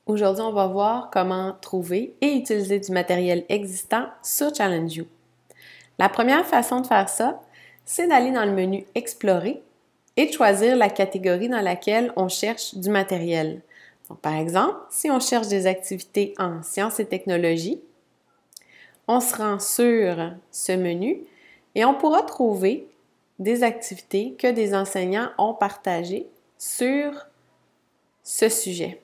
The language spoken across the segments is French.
Aujourd'hui, on va voir comment trouver et utiliser du matériel existant sur ChallengeU. La première façon de faire ça, c'est d'aller dans le menu Explorer et de choisir la catégorie dans laquelle on cherche du matériel. Donc, par exemple, si on cherche des activités en sciences et technologies, on se rend sur ce menu et on pourra trouver des activités que des enseignants ont partagées sur ce sujet.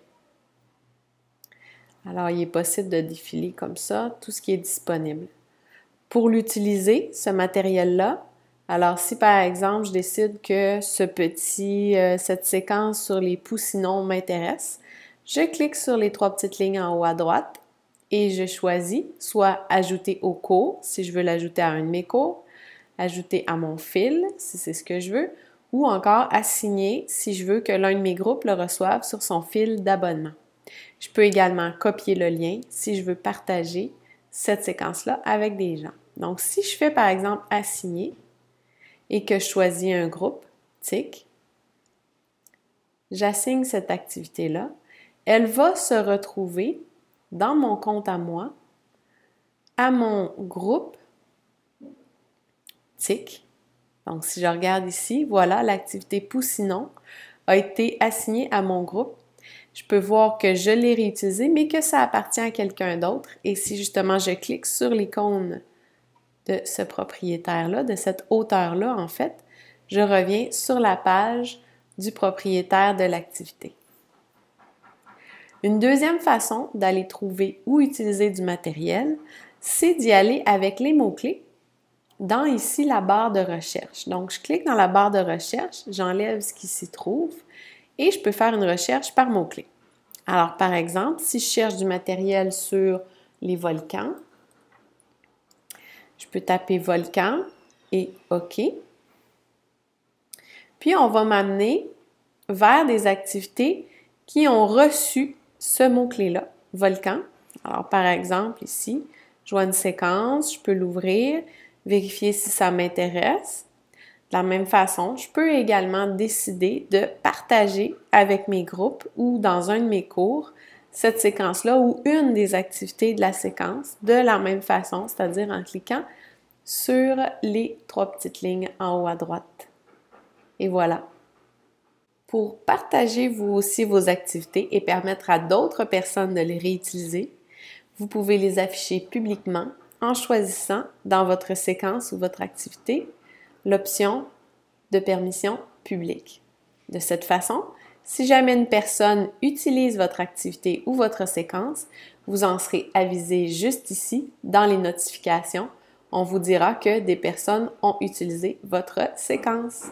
Alors, il est possible de défiler comme ça tout ce qui est disponible. Pour l'utiliser, ce matériel-là, alors si par exemple je décide que cette séquence sur les poussinots m'intéresse, je clique sur les trois petites lignes en haut à droite et je choisis soit ajouter au cours si je veux l'ajouter à un de mes cours, ajouter à mon fil si c'est ce que je veux, ou encore assigner si je veux que l'un de mes groupes le reçoive sur son fil d'abonnement. Je peux également copier le lien si je veux partager cette séquence-là avec des gens. Donc, si je fais par exemple assigner et que je choisis un groupe, tic, j'assigne cette activité-là, elle va se retrouver dans mon compte à moi, à mon groupe, tic. Donc, si je regarde ici, voilà, l'activité Poussinon a été assignée à mon groupe. Je peux voir que je l'ai réutilisé, mais que ça appartient à quelqu'un d'autre. Et si justement je clique sur l'icône de ce propriétaire-là, de cette auteur-là, en fait, je reviens sur la page du propriétaire de l'activité. Une deuxième façon d'aller trouver ou utiliser du matériel, c'est d'y aller avec les mots-clés dans ici la barre de recherche. Donc, je clique dans la barre de recherche, j'enlève ce qui s'y trouve et je peux faire une recherche par mots-clés. Alors, par exemple, si je cherche du matériel sur les volcans, je peux taper volcan et OK. Puis, on va m'amener vers des activités qui ont reçu ce mot-clé-là, volcan. Alors, par exemple, ici, je vois une séquence, je peux l'ouvrir, vérifier si ça m'intéresse. De la même façon, je peux également décider de partager avec mes groupes ou dans un de mes cours cette séquence-là ou une des activités de la séquence de la même façon, c'est-à-dire en cliquant sur les trois petites lignes en haut à droite. Et voilà. Pour partager vous aussi vos activités et permettre à d'autres personnes de les réutiliser, vous pouvez les afficher publiquement en choisissant dans votre séquence ou votre activité l'option de permission publique. De cette façon, si jamais une personne utilise votre activité ou votre séquence, vous en serez avisé juste ici dans les notifications. On vous dira que des personnes ont utilisé votre séquence.